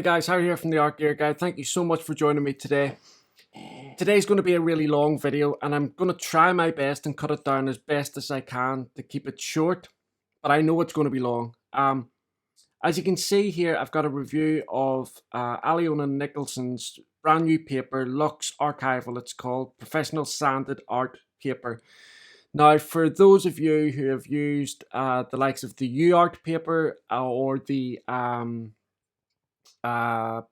Hey guys, Harry here from the Art Gear Guide. Thank you so much for joining me today. Today's going to be a really long video and I'm going to try my best and cut it down as best as I can to keep it short, but I know it's going to be long. As you can see here, I've got a review of Aliona Nicholson's brand new paper, Lux Archival it's called, Professional Sanded Art Paper. Now, for those of you who have used the likes of the UArt paper or the I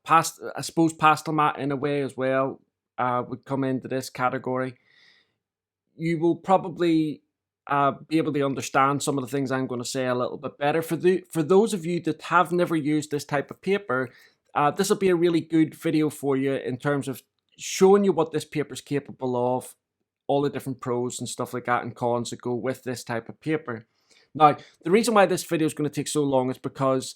suppose pastel mat in a way as well would come into this category. You will probably be able to understand some of the things I'm going to say a little bit better. For those of you that have never used this type of paper, this will be a really good video for you in terms of showing you what this paper is capable of, all the different pros and stuff like that and cons that go with this type of paper. Now, the reason why this video is going to take so long is because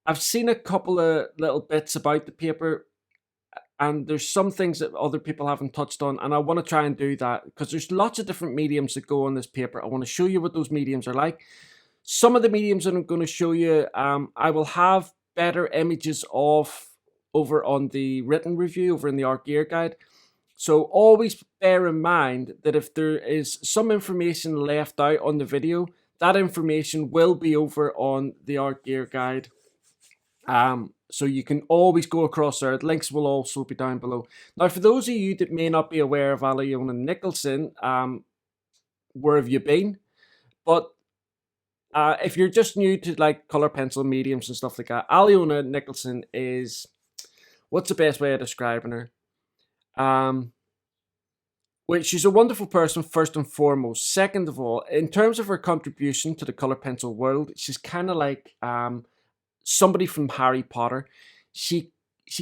I've seen a couple of little bits about the paper and there's some things that other people haven't touched on, and I want to try and do that because there's lots of different mediums that go on this paper. I want to show you what those mediums are like. Some of the mediums that I'm going to show you, I will have better images of over on the written review over in the Art Gear Guide. So always bear in mind that if there is some information left out on the video, that information will be over on the Art Gear Guide. So you can always go across there. The links will also be down below. Now, for those of you that may not be aware of Aliona Nicholson, where have you been? But if you're just new to like color pencil mediums and stuff like that, Aliona Nicholson is, what's the best way of describing her? Well, she's a wonderful person first and foremost. Second of all, in terms of her contribution to the color pencil world, she's kind of like somebody from Harry Potter. She's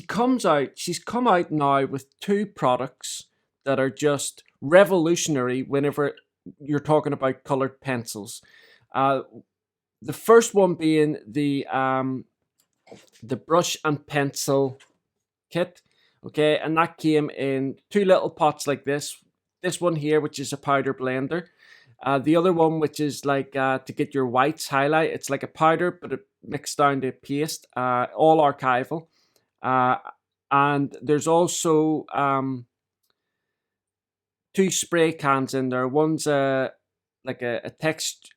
come out now with two products that are just revolutionary whenever you're talking about colored pencils. The first one being the brush and pencil kit, okay, and that came in two little pots like this. This one here, which is a powder blender. The other one, which is like to get your whites highlight. It's like a powder, but it mixed down to paste. All archival. And there's also two spray cans in there. One's like a text.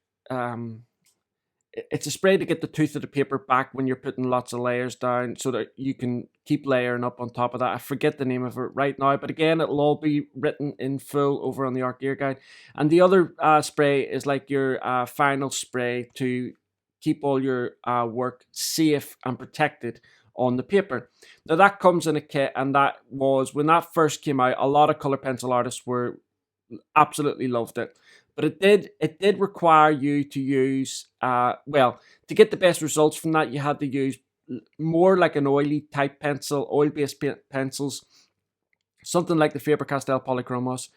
It's a spray to get the tooth of the paper back when you're putting lots of layers down so that you can keep layering up on top of that. I forget the name of it right now, but again, it'll all be written in full over on the Art Gear Guide. And the other spray is like your final spray to keep all your work safe and protected on the paper. Now that comes in a kit, and that was, when that first came out, a lot of color pencil artists were absolutely loved it. But it did require you to use, well, to get the best results from that, you had to use more like an oily type pencil, oil-based pencils, something like the Faber-Castell Polychromos.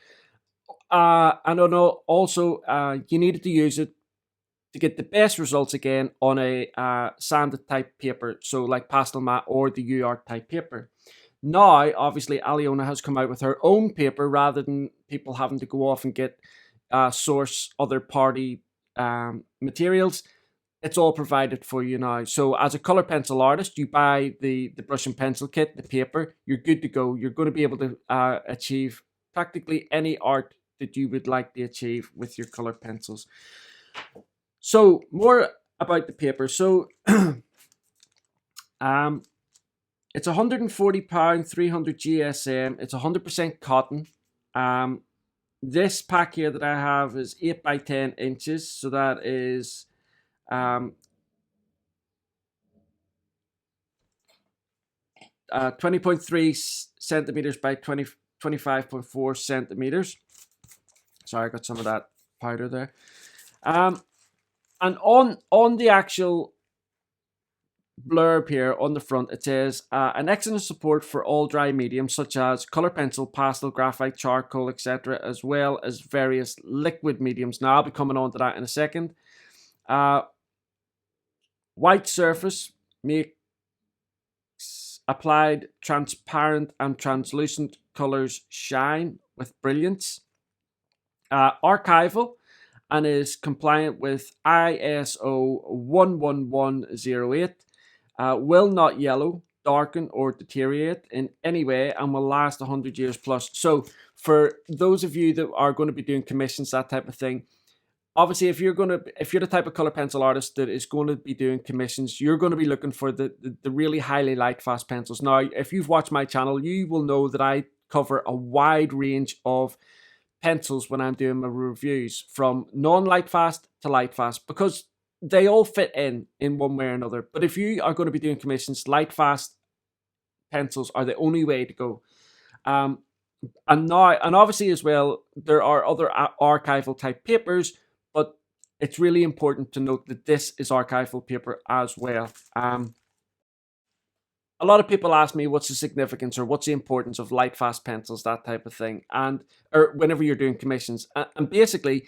And also, you needed to use it to get the best results again on a sanded type paper, so like pastel mat or the UArt type paper. Now, obviously, Aliona has come out with her own paper rather than people having to go off and get source other party materials. It's all provided for you now. So as a color pencil artist, you buy the brush and pencil kit, the paper, you're good to go. You're going to be able to achieve practically any art that you would like to achieve with your color pencils. So more about the paper. So it's 140 pound, 300 GSM. It's 100% cotton. This pack here that I have is 8 by 10 inches, so that is 20.3 centimeters by 25.4 centimeters. Sorry, I got some of that powder there. And on the actual blurb here on the front, it says an excellent support for all dry mediums such as color pencil, pastel, graphite, charcoal, etc., as well as various liquid mediums. Now I'll be coming on to that in a second. White surface makes applied transparent and translucent colors shine with brilliance. Archival and is compliant with ISO 11108, will not yellow, darken, or deteriorate in any way, and will last 100 years plus. So for those of you that are going to be doing commissions, that type of thing, obviously if you're the type of color pencil artist that is going to be doing commissions, you're going to be looking for the really highly light fast pencils. Now, if you've watched my channel, you will know that I cover a wide range of pencils when I'm doing my reviews, from non-light fast to light fast, because they all fit in one way or another. But if you are going to be doing commissions, light fast pencils are the only way to go. And obviously as well, there are other archival type papers, but it's really important to note that this is archival paper as well. A lot of people ask me what's the significance or what's the importance of light fast pencils, that type of thing, or whenever you're doing commissions. And basically,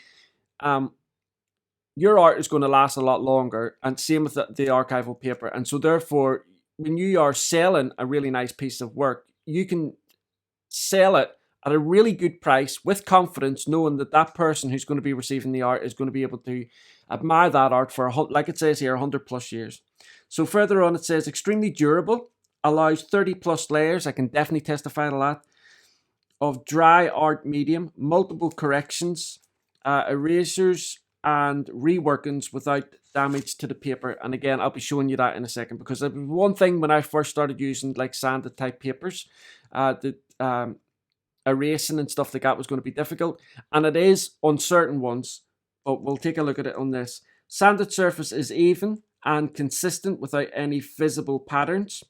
your art is going to last a lot longer, and same with the archival paper. And so therefore, when you are selling a really nice piece of work, you can sell it at a really good price with confidence, knowing that that person who's going to be receiving the art is going to be able to admire that art for, like it says here, 100 plus years. So further on, it says extremely durable, allows 30 plus layers. I can definitely testify to that. Of dry art medium, multiple corrections, erasures, and reworkings without damage to the paper. And again, I'll be showing you that in a second, because one thing when I first started using like sanded type papers, that erasing and stuff like that was going to be difficult, and it is on certain ones, but we'll take a look at it on this. Sanded surface is even and consistent without any visible patterns.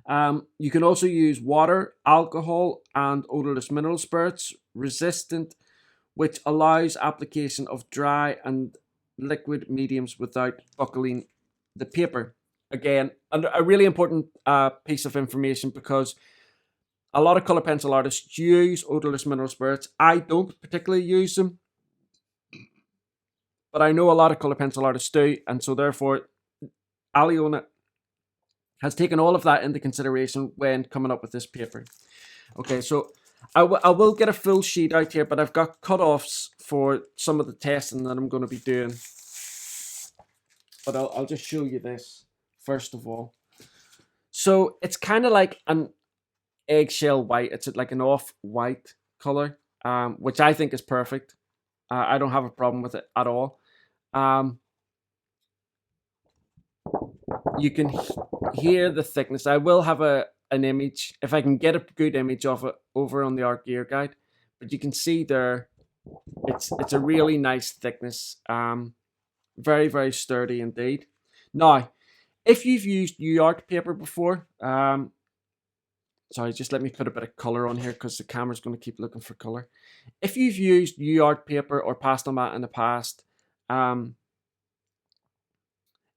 You can also use water, alcohol, and odorless mineral spirits, resistant, which allows application of dry and liquid mediums without buckling the paper. Again, a really important piece of information, because a lot of color pencil artists use odorless mineral spirits. I don't particularly use them, but I know a lot of color pencil artists do, and so therefore Aliona has taken all of that into consideration when coming up with this paper. Okay, so I will get a full sheet out here, but I've got cut-offs for some of the testing that I'm going to be doing. But I'll just show you this first of all. So it's kind of like an eggshell white. It's like an off-white color, which I think is perfect. I don't have a problem with it at all. You can hear the thickness. I will have an image, if I can get a good image of it, over on the Art Gear Guide. But you can see there, it's a really nice thickness. Very, very sturdy indeed. Now, if you've used UArt paper before, sorry, just let me put a bit of color on here, because the camera's going to keep looking for color. If you've used UArt paper or pastel mat in the past,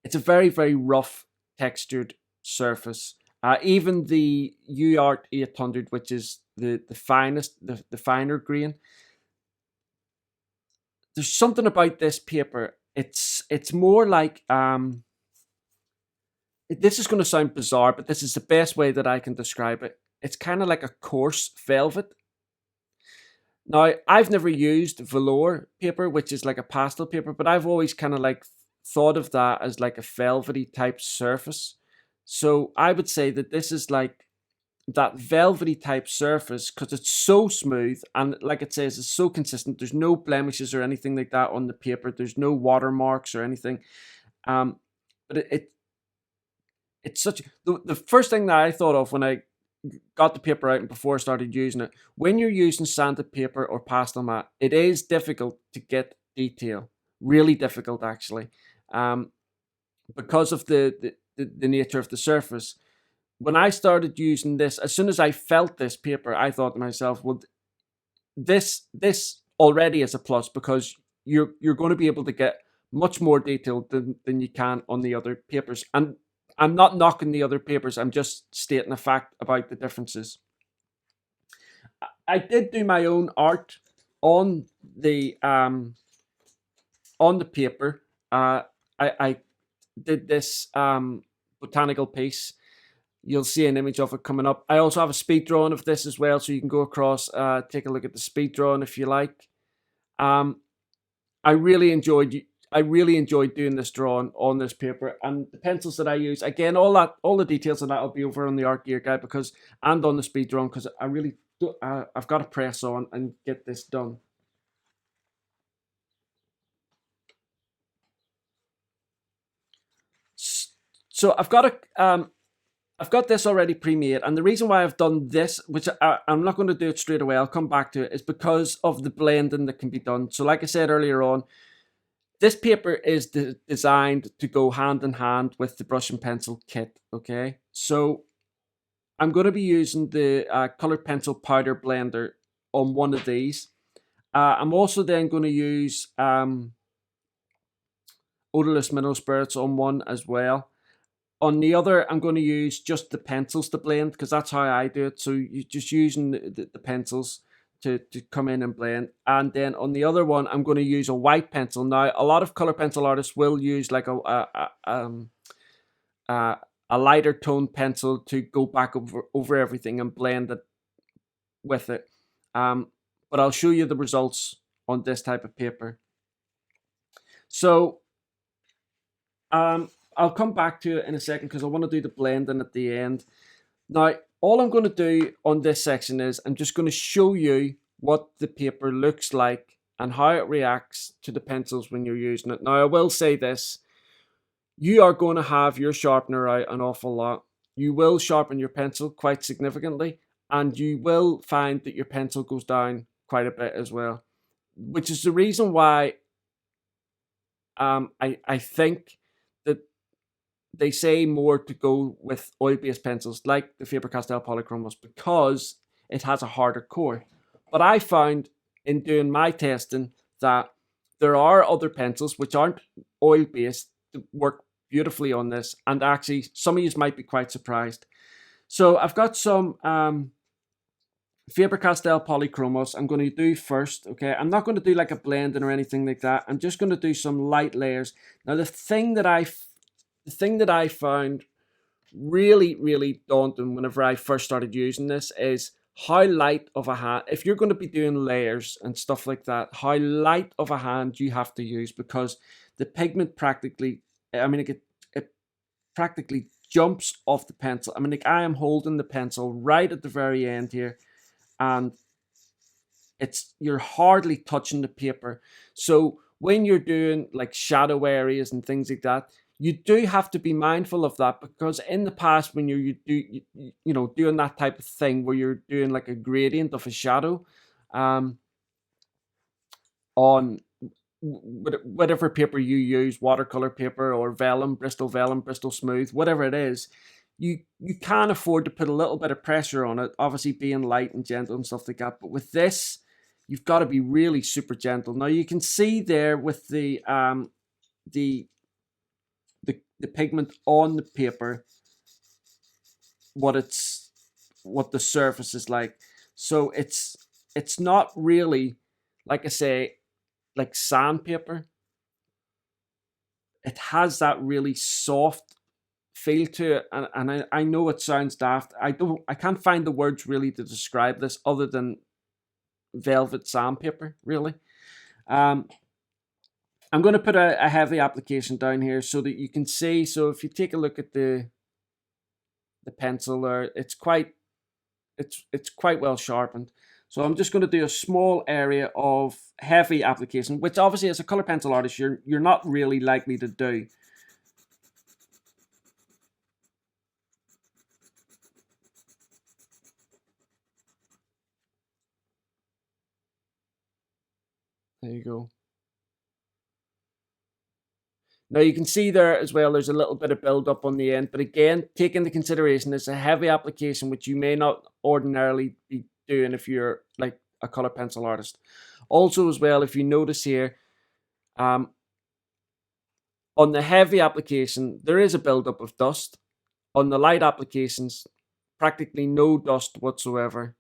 it's a very, very rough textured surface. Even the UArt 800, which is the finest, the finer grain, there's something about this paper. It's more like, this is going to sound bizarre, but this is the best way that I can describe it. It's kind of like a coarse velvet. Now, I've never used velour paper, which is like a pastel paper, but I've always kind of like thought of that as like a velvety type surface. So I would say that this is like that velvety type surface, because it's so smooth, and like it says, it's so consistent. There's no blemishes or anything like that on the paper. There's no watermarks or anything. But it's such, the first thing that I thought of when I got the paper out and before I started using it, when you're using sanded paper or pastel mat, it is difficult to get detail. Really difficult, actually, because of the nature of the surface. When I started using this, as soon as I felt this paper, I thought to myself, well, this already is a plus, because you're going to be able to get much more detail than you can on the other papers. And I'm not knocking the other papers, I'm just stating a fact about the differences. I did do my own art on the paper. I did this botanical piece. You'll see an image of it coming up. I also have a speed drawing of this as well, so you can go across, take a look at the speed drawing if you like. I really enjoyed I really enjoyed doing this drawing on this paper, and the pencils that I use, again, all the details of that will be over on the art gear guide because and on the speed drawing, because I really do, I've got to press on and get this done. So I've got this already pre-made, and the reason why I've done this, which I'm not going to do it straight away, I'll come back to it, is because of the blending that can be done. So like I said earlier on, this paper is designed to go hand in hand with the brush and pencil kit, okay? So I'm going to be using the colored pencil powder blender on one of these. I'm also then going to use odorless mineral spirits on one as well. On the other, I'm going to use just the pencils to blend because that's how I do it. So you're just using the pencils to come in and blend. And then on the other one, I'm going to use a white pencil. Now, a lot of color pencil artists will use like a lighter tone pencil to go back over everything and blend it with it. But I'll show you the results on this type of paper. So I'll come back to it in a second because I want to do the blending at the end. Now, all I'm going to do on this section is I'm just going to show you what the paper looks like and how it reacts to the pencils when you're using it. Now, I will say this. You are going to have your sharpener out an awful lot. You will sharpen your pencil quite significantly, and you will find that your pencil goes down quite a bit as well, which is the reason why I think that they say more to go with oil-based pencils like the Faber-Castell Polychromos because it has a harder core. But I found in doing my testing that there are other pencils which aren't oil-based that work beautifully on this, and actually some of you might be quite surprised. So I've got some Faber-Castell Polychromos I'm going to do first, okay? I'm not going to do like a blending or anything like that. I'm just going to do some light layers. Now the thing that I found really, really daunting whenever I first started using this is how light of a hand, if you're going to be doing layers and stuff like that, how light of a hand you have to use because the pigment practically, I mean, it practically jumps off the pencil. I mean, like I am holding the pencil right at the very end here and you're hardly touching the paper. So when you're doing like shadow areas and things like that, you do have to be mindful of that because in the past when you know doing that type of thing where you're doing like a gradient of a shadow on whatever paper you use, watercolor paper or vellum, Bristol Smooth, whatever it is, you can afford to put a little bit of pressure on it, obviously being light and gentle and stuff like that. But with this, you've got to be really super gentle. Now you can see there with the pigment on the paper what the surface is like. So it's not really, like I say, like sandpaper. It has that really soft feel to it, and I know it sounds daft. I can't find the words really to describe this other than velvet sandpaper, really. I'm going to put a heavy application down here so that you can see. So if you take a look at the pencil there, it's quite well sharpened. So I'm just going to do a small area of heavy application, which obviously as a color pencil artist you're not really likely to do. There you go. Now you can see there as well, there's a little bit of build up on the end, but again, take into consideration it's a heavy application, which you may not ordinarily be doing if you're like a color pencil artist. Also as well, if you notice here, on the heavy application, there is a buildup of dust. On the light applications, practically no dust whatsoever.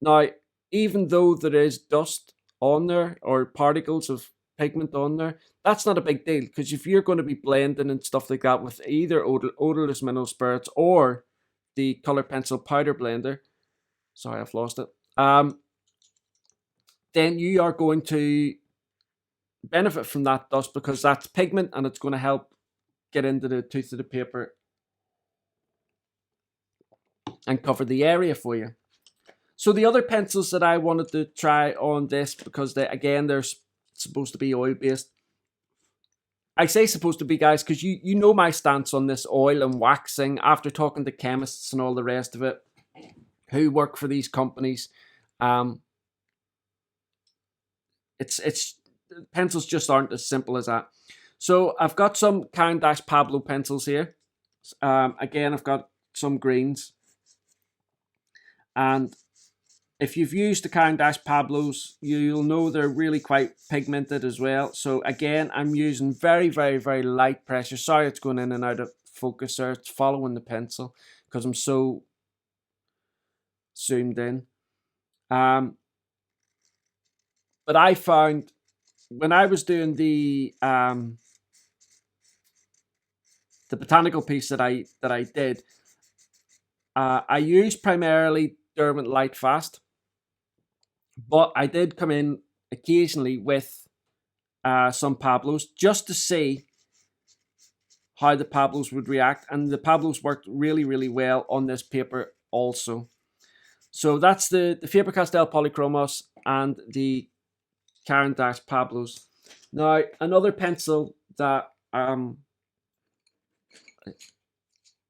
Now, even though there is dust on there or particles of pigment on there, that's not a big deal because if you're going to be blending and stuff like that with either odorless mineral spirits or the color pencil powder blender, sorry, I've lost it. Then you are going to benefit from that dust because that's pigment and it's going to help get into the tooth of the paper and cover the area for you. So the other pencils that I wanted to try on this, because they're supposed to be oil based. I say supposed to be, guys, because you know my stance on this oil and waxing after talking to chemists and all the rest of it who work for these companies. It's pencils just aren't as simple as that. So I've got some Caran-Pablo pencils here. Again, I've got some greens. And if you've used the Caran-Pablos, you'll know they're really quite pigmented as well. So again, I'm using very, very, very light pressure. Sorry, it's going in and out of focus there. It's following the pencil because I'm so zoomed in. But I found when I was doing the botanical piece that I did, I used primarily Derwent Lightfast, but I did come in occasionally with some Pablos just to see how the Pablos would react, and the Pablos worked really, really well on this paper also. So that's the Faber-Castell Polychromos and the Caran-Pablos. Now, another pencil that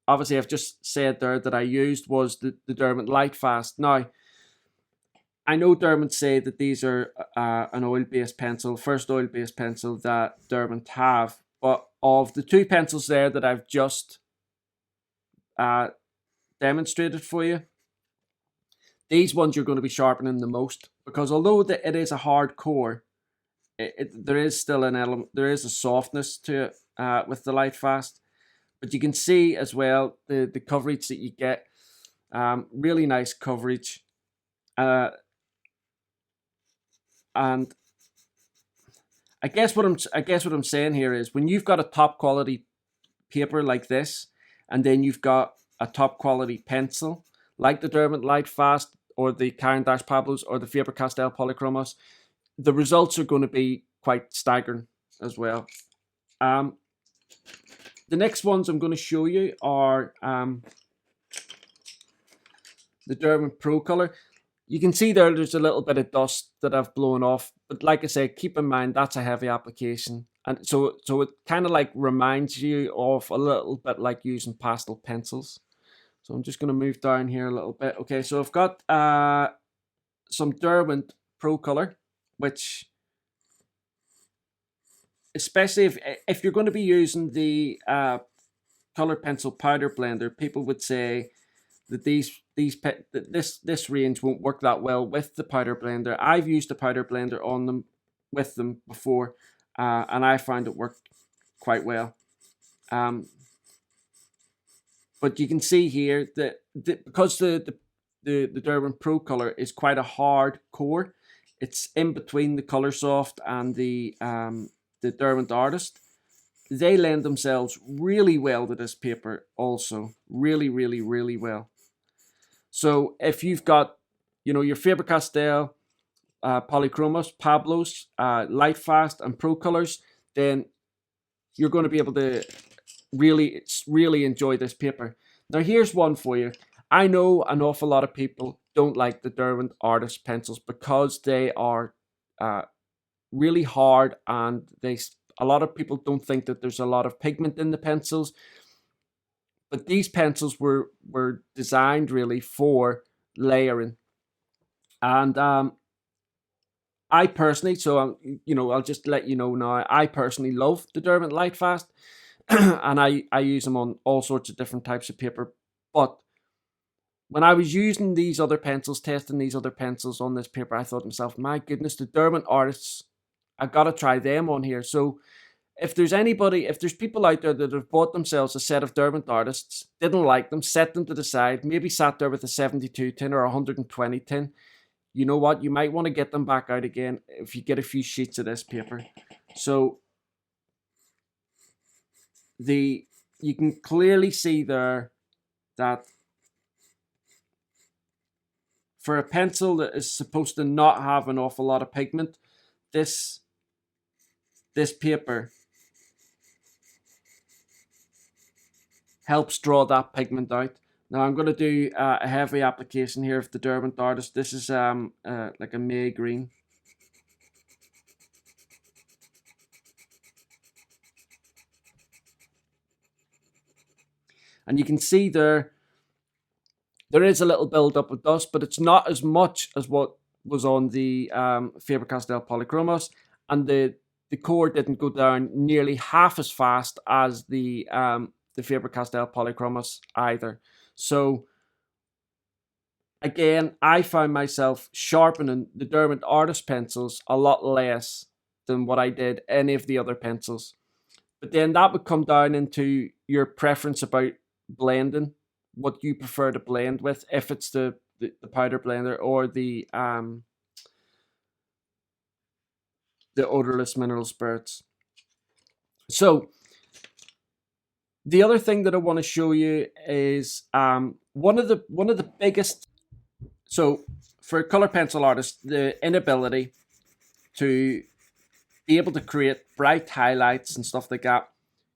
obviously I've just said there that I used was the Derwent Lightfast. Now, I know Derwent say that these are an oil-based pencil, first oil-based pencil that Derwent have. But of the two pencils there that I've just demonstrated for you, these ones you're going to be sharpening the most, because although it is a hard core, there is still an element, there is a softness to it with the Lightfast. But you can see as well the coverage that you get, really nice coverage. And I guess what I'm saying here is when you've got a top quality paper like this, and then you've got a top quality pencil like the Derwent Lightfast or the Caran-Pablos or the Faber-Castell Polychromos, the results are going to be quite staggering as well. The next ones I'm going to show you are the Derwent Pro Color. You can see there's a little bit of dust that I've blown off, but like I say, keep in mind that's a heavy application, and so it kind of like reminds you of a little bit like using pastel pencils. So I'm just going to move down here a little bit. Okay, so I've got some Derwent Pro Color, which, especially if you're going to be using the color pencil powder blender, people would say that this range won't work that well with the powder blender. I've used the powder blender on them with them before, and I found it worked quite well. But you can see here that because the Derwent Pro Color is quite a hard core, it's in between the Color Soft and the Derwent Artist. They lend themselves really well to this paper also. Really, really, really well. So if you've got, your Faber-Castell, Polychromos, Pablos, Lightfast, and Pro Colors, then you're going to be able to really, really enjoy this paper. Now, here's one for you. I know an awful lot of people don't like the Derwent Artist pencils because they are really hard, and a lot of people don't think that there's a lot of pigment in the pencils. But these pencils were designed really for layering. And I personally, so I'll just let you know now, I personally love the Derwent Lightfast, and I use them on all sorts of different types of paper. But when I was using these other pencils, testing these other pencils on this paper, I thought to myself, my goodness, the Derwent Artists, I gotta try them on here. So if there's people out there that have bought themselves a set of Derwent Artists, didn't like them, set them to the side, maybe sat there with a 72 tin or a 120 tin, you know what? You might want to get them back out again if you get a few sheets of this paper. So you can clearly see there that for a pencil that is supposed to not have an awful lot of pigment, this this paper helps draw that pigment out. Now I'm going to do a heavy application here of the Derwent Artist. This is like a May green. And you can see there is a little build-up of dust, but it's not as much as what was on the Faber-Castell Polychromos, and the core didn't go down nearly half as fast as the Faber-Castell Polychromos either. So again, I found myself sharpening the Derwent Artist pencils a lot less than what I did any of the other pencils. But then that would come down into your preference about blending, what you prefer to blend with, if it's the powder blender or the odorless mineral spirits. So the other thing that I want to show you is one of the biggest. So for color pencil artists, the inability to be able to create bright highlights and stuff like that,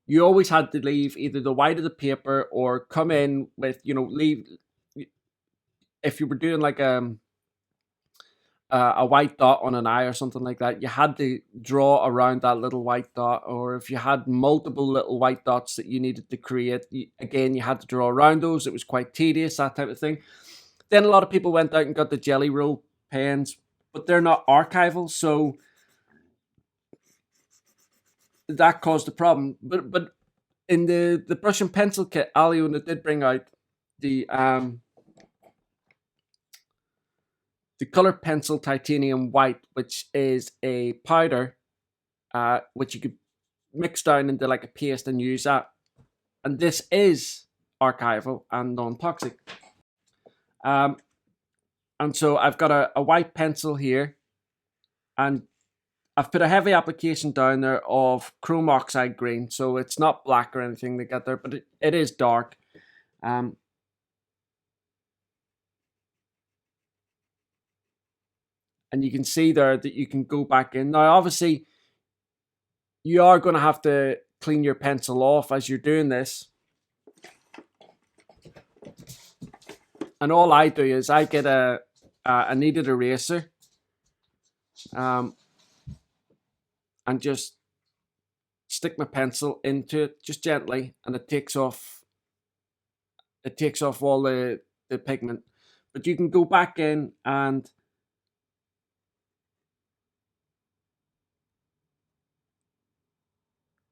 you always had to leave either the white of the paper or come in with, leave, if you were doing like a white dot on an eye or something like that, you had to draw around that little white dot. Or if you had multiple little white dots that you needed to create, again, you had to draw around those. It was quite tedious, that type of thing. Then a lot of people went out and got the Jelly Roll pens, but they're not archival, so that caused a problem. But in the brush and pencil kit, Allione did bring out the color pencil titanium white, which is a powder which you could mix down into like a paste and use that. And this is archival and non-toxic. And so I've got a white pencil here, and I've put a heavy application down there of chrome oxide green. So it's not black or anything to get there, but it is dark. And you can see there that you can go back in. Now, obviously, you are going to have to clean your pencil off as you're doing this. And all I do is I get a kneaded eraser and just stick my pencil into it just gently, and it takes off all the pigment. But you can go back in and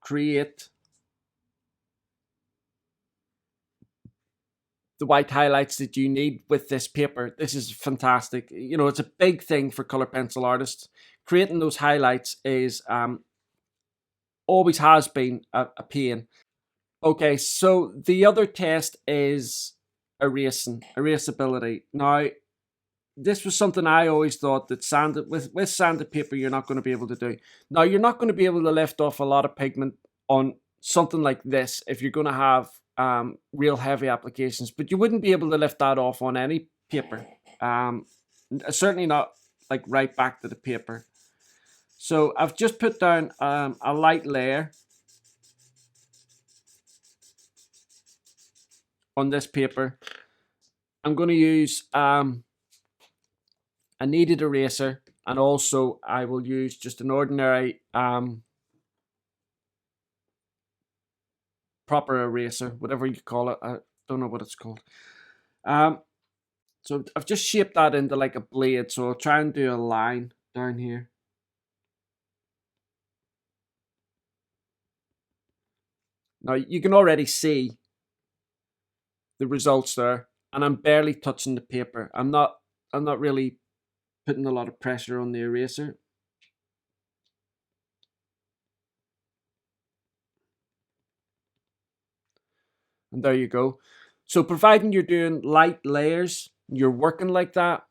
create the white highlights that you need with this paper. This is fantastic. It's a big thing for color pencil artists. Creating those highlights is always has been a pain. Okay, so the other test is erasability. Now, this was something I always thought that with sanded paper you're not going to be able to do. Now, you're not going to be able to lift off a lot of pigment on something like this if you're going to have real heavy applications, but you wouldn't be able to lift that off on any paper. Certainly not like right back to the paper. So I've just put down a light layer on this paper. I'm going to use a kneaded eraser, and also I will use just an ordinary proper eraser, whatever you call it. I don't know what it's called. So I've just shaped that into like a blade. So I'll try and do a line down here. Now you can already see the results there, and I'm barely touching the paper. I'm not really putting a lot of pressure on the eraser. And there you go. So providing you're doing light layers, you're working like that,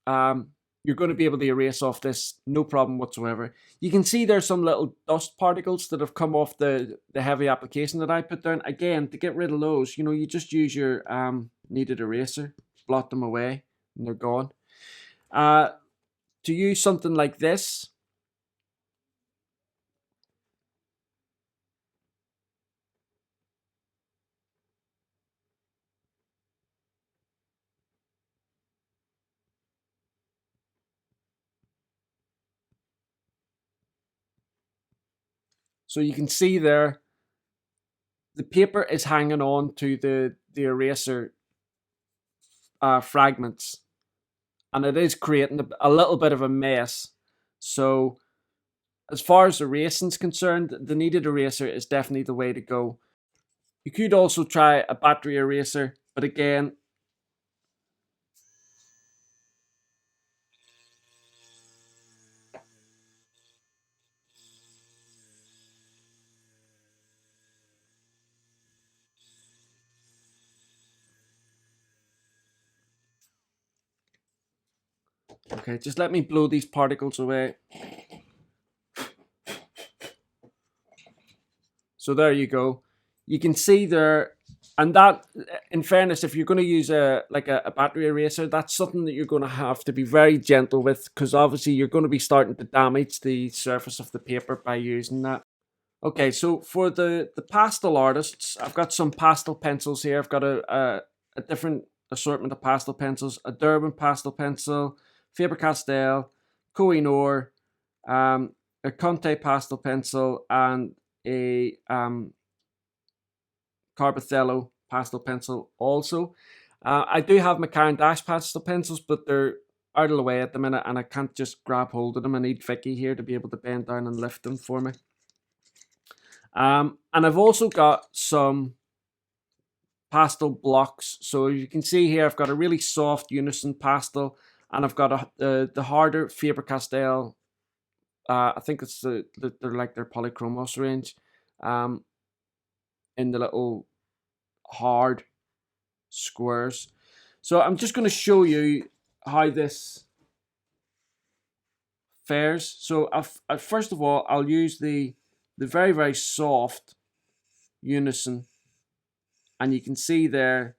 you're going to be able to erase off this no problem whatsoever. You can see there's some little dust particles that have come off the heavy application that I put down. Again, to get rid of those, you just use your kneaded eraser, blot them away, and they're gone. To use something like this, So you can see there, the paper is hanging on to the eraser fragments, and it is creating a little bit of a mess. So as far as erasing is concerned, the kneaded eraser is definitely the way to go. You could also try a battery eraser, but again, okay, just let me blow these particles away. So there you go. You can see there, and that, in fairness, if you're going to use a battery eraser, that's something that you're going to have to be very gentle with, because obviously you're going to be starting to damage the surface of the paper by using that. Okay, so for the pastel artists, I've got some pastel pencils here. I've got a different assortment of pastel pencils: a Durban pastel pencil, Faber-Castell, Koh-i-Noor, a Conte pastel pencil, and a Carbothello pastel pencil also. I do have my Caran d'Ache pastel pencils, but they're out of the way at the minute, and I can't just grab hold of them. I need Vicky here to be able to bend down and lift them for me. And I've also got some pastel blocks. So you can see here, I've got a really soft unison pastel, and I've got the harder Faber-Castell. I think it's they're like their polychromos range, in the little hard squares. So I'm just going to show you how this fares. So first of all, I'll use the very, very soft unison, and you can see there,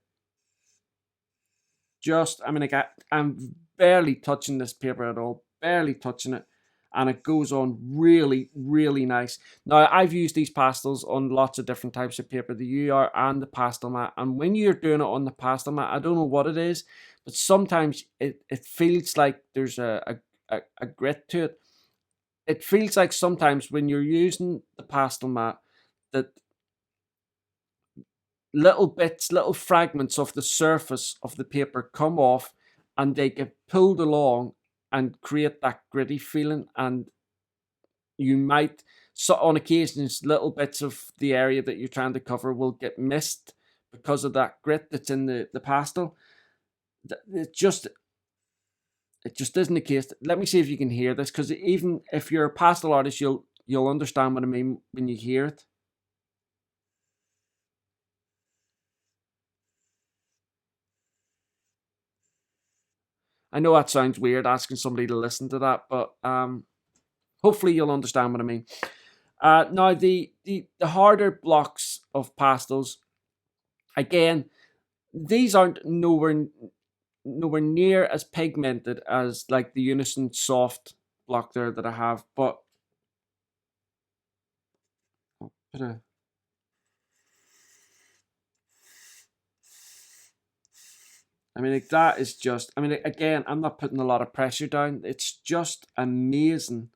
I'm barely touching this paper at all, barely touching it, and it goes on really, really nice. Now, I've used these pastels on lots of different types of paper, the UR and the pastel mat, and when you're doing it on the pastel mat, I don't know what it is, but sometimes it feels like there's a grit to it. It feels like sometimes when you're using the pastel mat, that little bits, little fragments of the surface of the paper come off, and they get pulled along and create that gritty feeling. And you might, so on occasions, little bits of the area that you're trying to cover will get missed because of that grit that's in the pastel. It just isn't the case. Let me see if you can hear this, because even if you're a pastel artist, you'll understand what I mean when you hear it. I know that sounds weird asking somebody to listen to that, but hopefully you'll understand what I mean. Now the harder blocks of pastels, again, these aren't nowhere near as pigmented as like the Unison soft block there that I have, but I'll put a, I mean, like, that is just, I mean, again, I'm not putting a lot of pressure down. It's just amazing.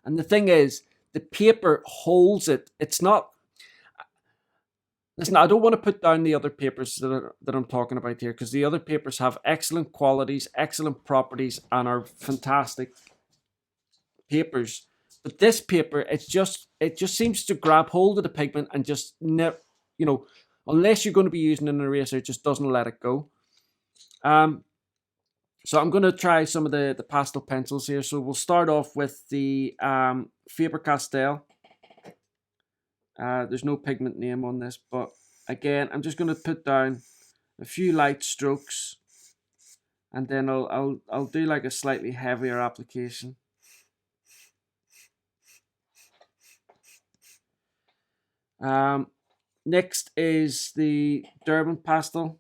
And the thing is, the paper holds it. It's not, listen, I don't want to put down the other papers that I'm talking about here, because the other papers have excellent qualities, excellent properties, and are fantastic papers. But this paper, it just seems to grab hold of the pigment and just never, unless you're going to be using an eraser, it just doesn't let it go. So I'm going to try some of the pastel pencils here. So we'll start off with the Faber-Castell. There's no pigment name on this, but again, I'm just going to put down a few light strokes, and then I'll do like a slightly heavier application. Next is the Durban pastel.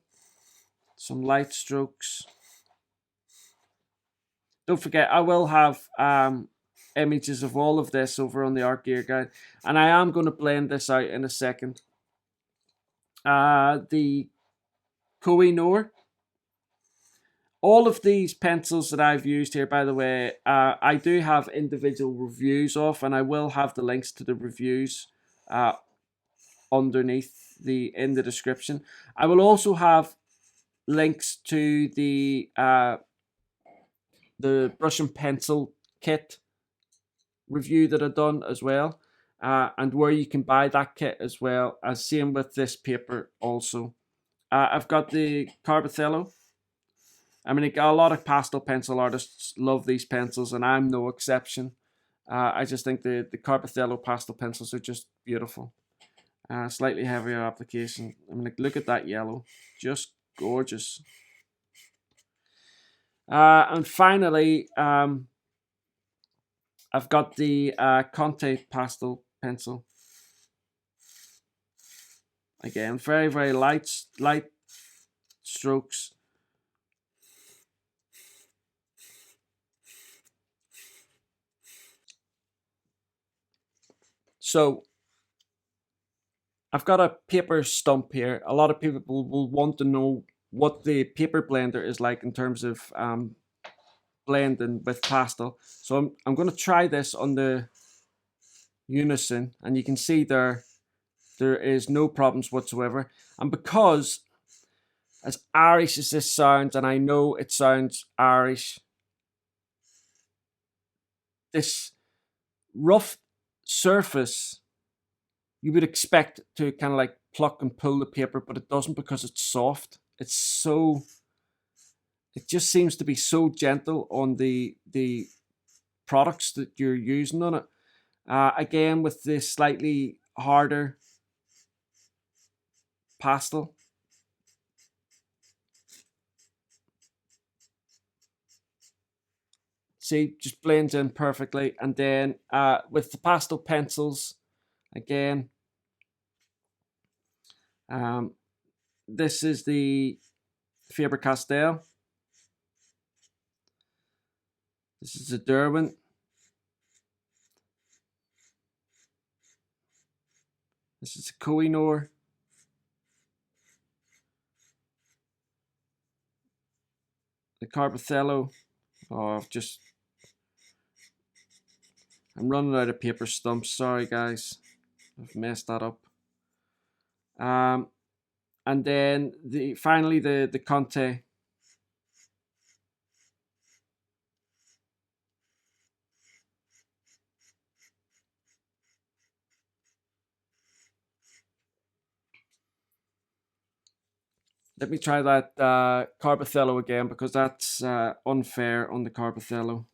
Some light strokes. Don't forget, I will have images of all of this over on the Art Gear Guide, and I am going to blend this out in a second. The Koh-i-Noor. All of these pencils that I've used here, by the way, I do have individual reviews of, and I will have the links to the reviews underneath in the description. I will also have links to the brush and pencil kit review that I've done as well, and where you can buy that kit as well. As same with this paper also. I've got the Carbothello. I mean, a lot of pastel pencil artists love these pencils, and I'm no exception. I just think the Carbothello pastel pencils are just beautiful. Slightly heavier application. I mean, like, look at that yellow, just gorgeous. And finally, I've got the Conte pastel pencil. Again, very, very light strokes. So I've got a paper stump here. A lot of people will want to know what the paper blender is like in terms of blending with pastel. So I'm going to try this on the Unison, and you can see there is no problems whatsoever. And because, as Irish as this sounds, and I know it sounds Irish, this rough surface you would expect to kind of like pluck and pull the paper, but it doesn't because it's soft. It just seems to be so gentle on the products that you're using on it. Again, with this slightly harder pastel, see, just blends in perfectly. And then with the pastel pencils, again, this is the Faber-Castell. This is the Derwent. This is the Kohinoor. The Carbothello. Oh, I'm running out of paper stumps. Sorry, guys. I've messed that up. And then finally the Conte. Let me try that Carbothello again, because that's unfair on the Carbothello.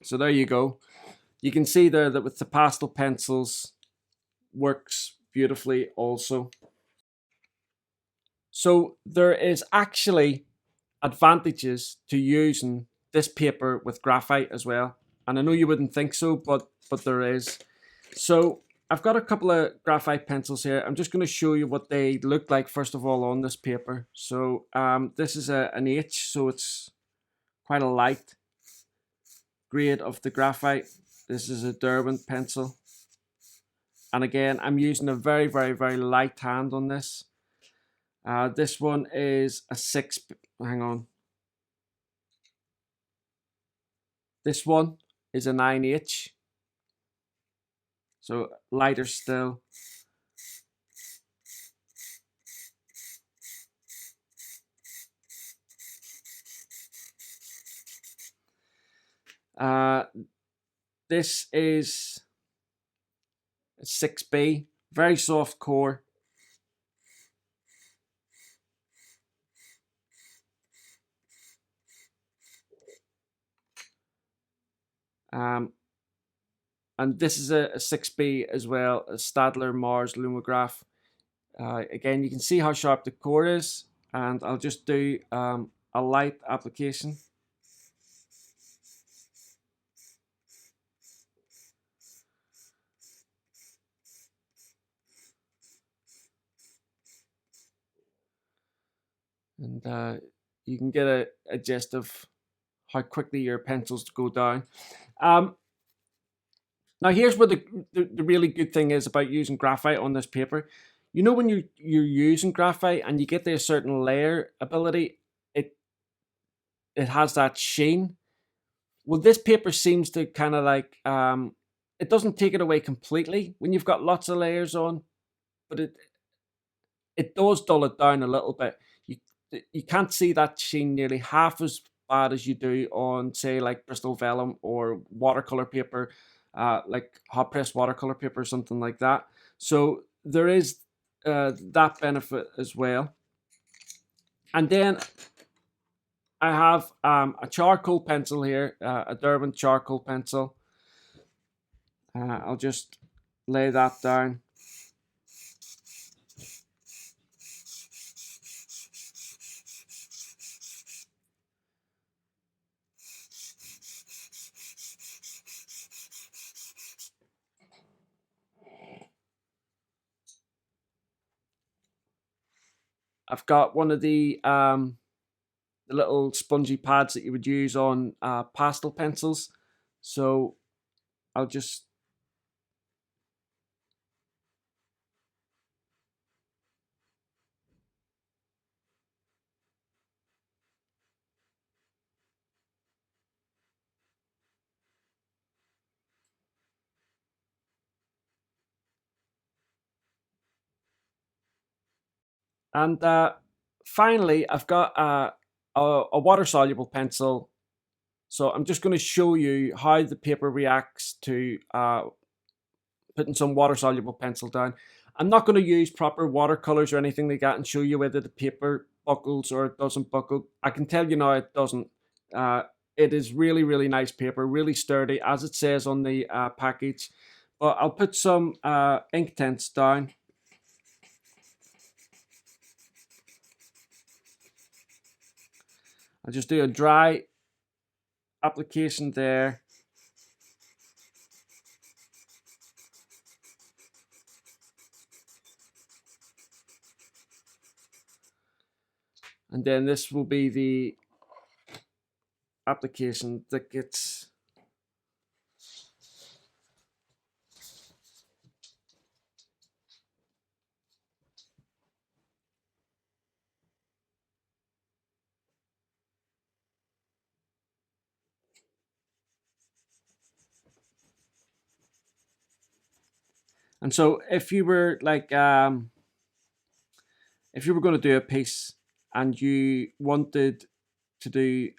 So there you go. You can see there that with the pastel pencils works beautifully also. So there is actually advantages to using this paper with graphite as well. And I know you wouldn't think so, but there is. So I've got a couple of graphite pencils here. I'm just going to show you what they look like first of all on this paper. So this is an H, so it's quite a light grade of the graphite. This is a Derwent pencil. And again, I'm using a very, very, very light hand on this. This one is a 6, hang on. This one is a 9H. So lighter still. This is a 6B, very soft core. And this is a 6B as well, a Staedtler Mars Lumograph. Again, you can see how sharp the core is, and I'll just do a light application. and you can get a gist of how quickly your pencils go down. Now here's where the really good thing is about using graphite on this paper. You know, when you're using graphite and you get to a certain layer ability, it has that sheen. Well, this paper seems to kind of like it doesn't take it away completely when you've got lots of layers on, but it does dull it down a little bit. You can't see that sheen nearly half as bad as you do on, say, like Bristol vellum or watercolor paper, like hot press watercolor paper or something like that. So there is that benefit as well. And then I have a charcoal pencil here, a Durban charcoal pencil. I'll just lay that down. I've got one of the little spongy pads that you would use on pastel pencils. So I'll just and finally I've got a water soluble pencil. So I'm just going to show you how the paper reacts to putting some water soluble pencil down. I'm not going to use proper watercolors or anything like that and show you whether the paper buckles or it doesn't buckle. I can tell you now it doesn't. It is really, really nice paper, really sturdy, as it says on the package. But I'll put some ink tints down. I'll just do a dry application there. And then this will be the application that gets and so if you were like if you were going to do a piece and you wanted to do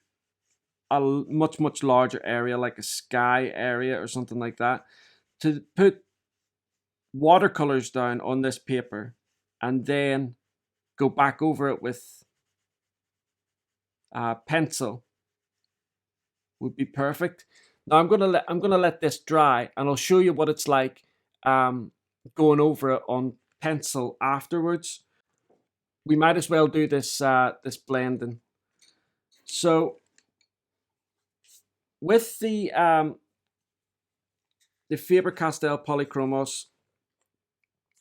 a much larger area, like a sky area or something like that, to put watercolors down on this paper and then go back over it with pencil would be perfect. Now I'm gonna let this dry, and I'll show you what it's like going over it on pencil afterwards. We might as well do this this blending. So with the Faber-Castell Polychromos,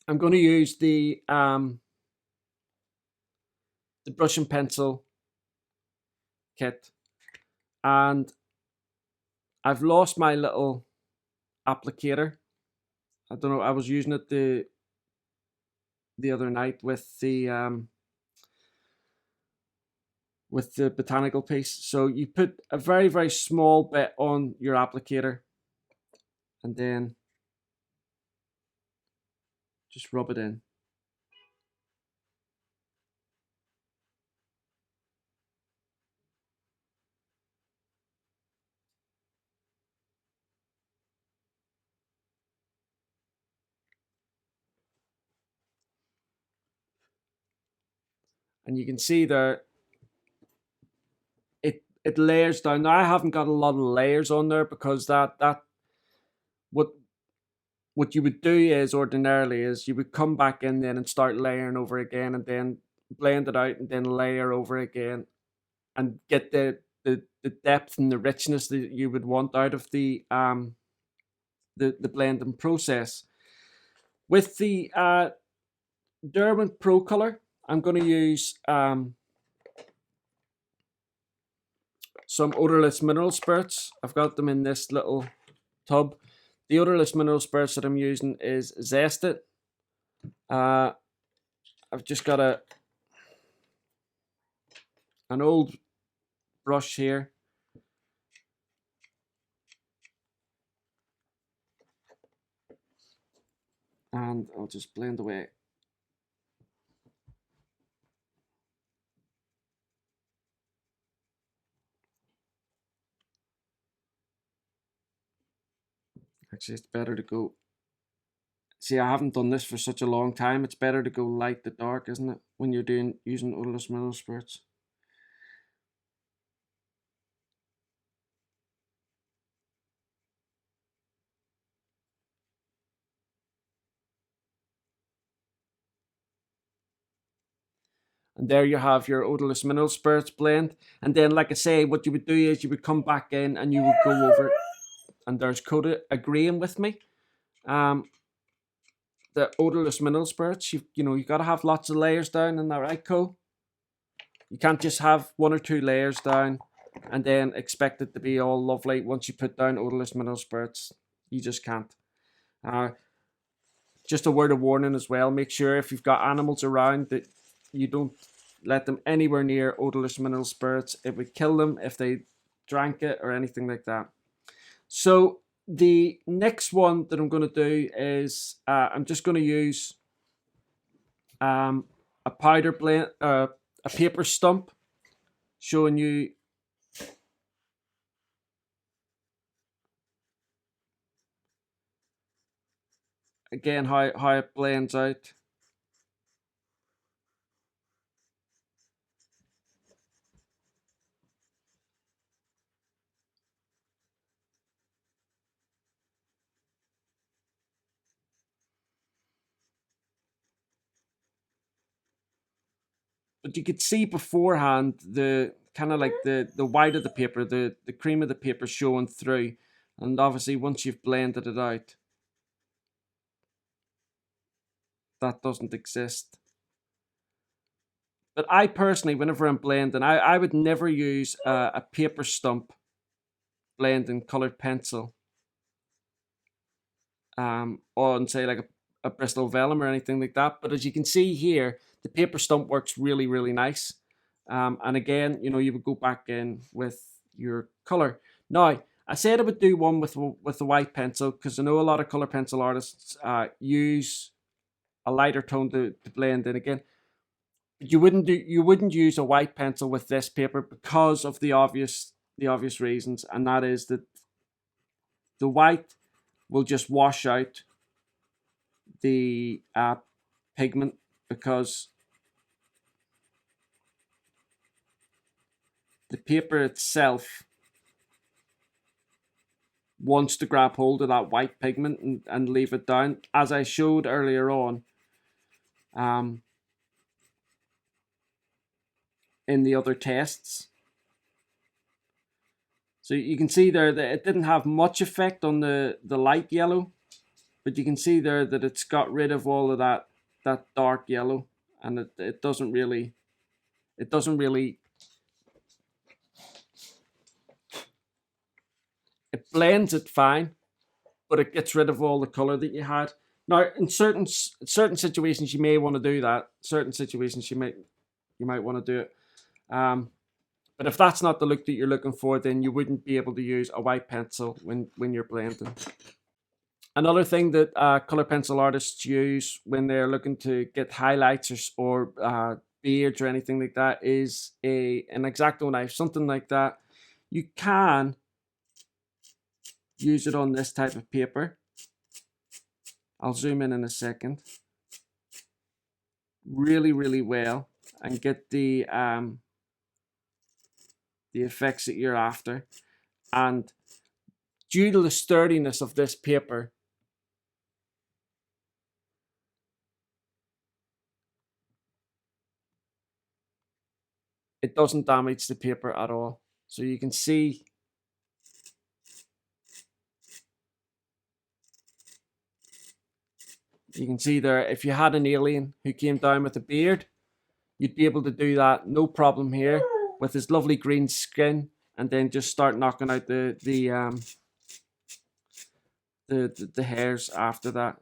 I'm going to use the brush and pencil kit, and I've lost my little applicator. I don't know. I was using it the other night with the botanical piece. So you put a very small bit on your applicator, and then just rub it in. And you can see there it layers down. Now I haven't got a lot of layers on there because that what you would do is ordinarily is you would come back in then and start layering over again and then blend it out and then layer over again and get the depth and the richness that you would want out of the blending process. With the Derwent Pro Color, I'm going to use some odorless mineral spirits. I've got them in this little tub. The odorless mineral spirits that I'm using is Zest It. I've just got an old brush here. And I'll just blend away. Actually, it's better to go. See, I haven't done this for such a long time. It's better to go light to dark, isn't it? When you're using odorless mineral spirits. And there you have your odorless mineral spirits blend. And then, like I say, what you would do is you would come back in and you would go over. And there's Coda agreeing with me. The odorless mineral spirits, you got to have lots of layers down in that, right, Co? You can't just have 1 or 2 layers down and then expect it to be all lovely once you put down odorless mineral spirits. You just can't. Just a word of warning as well. Make sure if you've got animals around that you don't let them anywhere near odorless mineral spirits. It would kill them if they drank it or anything like that. So the next one that I'm going to do is I'm just going to use a powder blend, a paper stump, showing you again how it blends out. But you could see beforehand the kind of like the white of the paper, the cream of the paper showing through. And obviously once you've blended it out, that doesn't exist. But I personally, whenever I'm blending, I would never use a paper stump blending colored pencil on say like a Bristol vellum or anything like that. But as you can see here, the paper stump works really, really nice. And again, you would go back in with your color. Now, I said I would do one with the white pencil because I know a lot of color pencil artists use a lighter tone to blend in again. But you wouldn't use a white pencil with this paper because of the obvious reasons, and that is that the white will just wash out the pigment because the paper itself wants to grab hold of that white pigment and leave it down, as I showed earlier on in the other tests. So you can see there that it didn't have much effect on the light yellow, but you can see there that it's got rid of all of that dark yellow, and it doesn't really it blends it fine, but it gets rid of all the color that you had. Now, in certain situations, you may want to do that. Certain situations, you might want to do it. But if that's not the look that you're looking for, then you wouldn't be able to use a white pencil when you're blending. Another thing that color pencil artists use when they're looking to get highlights or beards or anything like that is an X-Acto knife, something like that. You can use it on this type of paper. I'll zoom in a second. Really, really well, and get the effects that you're after. And due to the sturdiness of this paper, it doesn't damage the paper at all. So you can see there, if you had an alien who came down with a beard, you'd be able to do that no problem here with his lovely green skin. and then just start knocking out the hairs after that.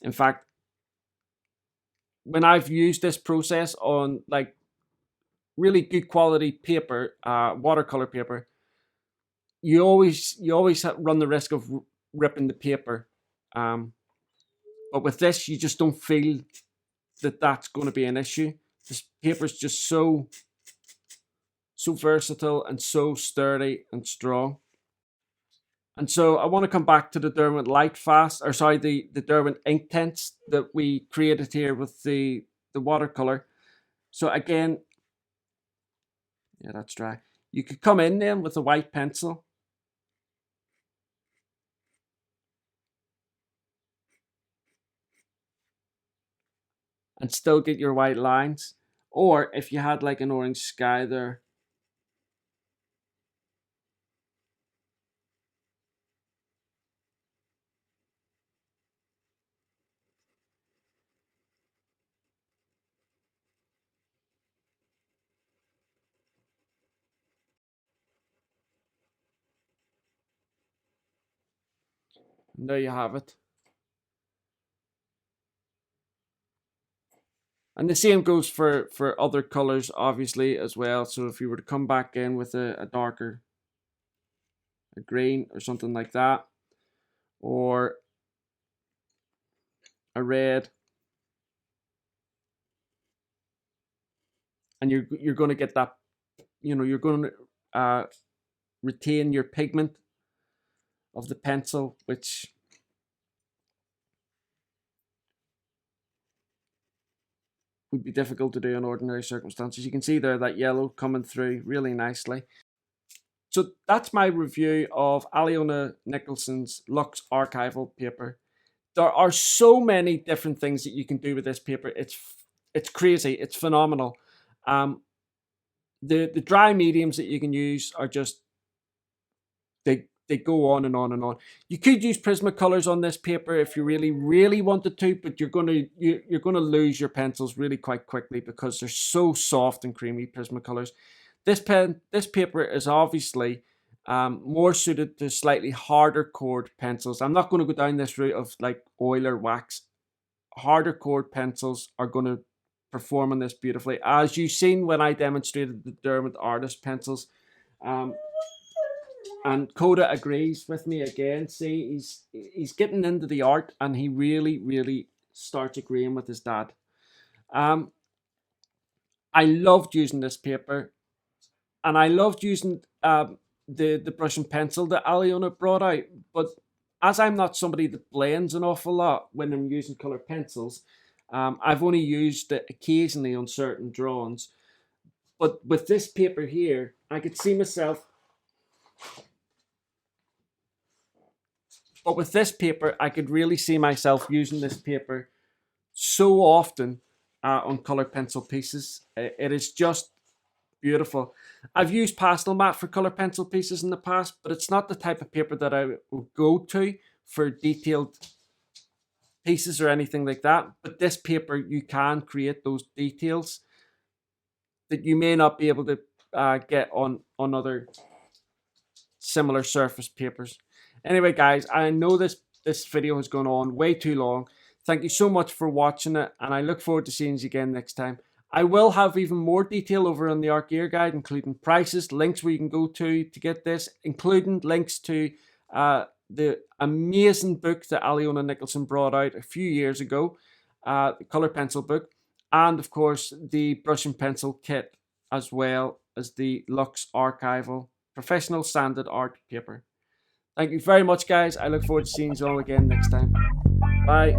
In fact, when I've used this process on like really good quality paper, watercolor paper, you always run the risk of ripping the paper. But with this, you just don't feel that that's going to be an issue. This paper is just so versatile and so sturdy and strong. And so I want to come back to the Derwent Lightfast, or sorry, the Derwent Inktense that we created here with the watercolor. So again, yeah, that's dry. You could come in then with a white pencil and still get your white lines. Or if you had like an orange sky there, and there you have it. And the same goes for other colors, obviously, as well. So if you were to come back in with a darker, a green or something like that, or a red, and you're going to get that, you're going to retain your pigment of the pencil, which would be difficult to do in ordinary circumstances. You can see there that yellow coming through really nicely. So that's my review of Aliona Nicholson's Lux Archival paper. There are so many different things that you can do with this paper. It's crazy. It's phenomenal. The dry mediums that you can use are just, they go on and on and on. You could use Prismacolors on this paper if you really wanted to, but you're gonna lose your pencils really quite quickly because they're so soft and creamy, Prismacolors. This paper is obviously more suited to slightly harder cored pencils. I'm not going to go down this route of like oil or wax. Harder cored pencils are going to perform on this beautifully, as you've seen when I demonstrated the Derwent Artist pencils. And Coda agrees with me again. See, he's getting into the art, and he really starts agreeing with his dad. I loved using this paper, and I loved using the brush and pencil that Aliona brought out. But as I'm not somebody that blends an awful lot when I'm using color pencils, I've only used it occasionally on certain drawings. But with this paper here, I could see myself. But with this paper, I could really see myself using this paper so often on colored pencil pieces. It is just beautiful. I've used pastel mat for colored pencil pieces in the past, but it's not the type of paper that I would go to for detailed pieces or anything like that. But this paper, you can create those details that you may not be able to get on other similar surface papers. Anyway, guys, I know this video has gone on way too long. Thank you so much for watching it, and I look forward to seeing you again next time. I will have even more detail over on the Art Gear Guide, including prices, links where you can go to get this, including links to the amazing book that Aliona Nicholson brought out a few years ago, the colour pencil book, and of course the brush and pencil kit, as well as the Lux Archival professional sanded art paper. Thank you very much, guys. I look forward to seeing you all again next time. Bye.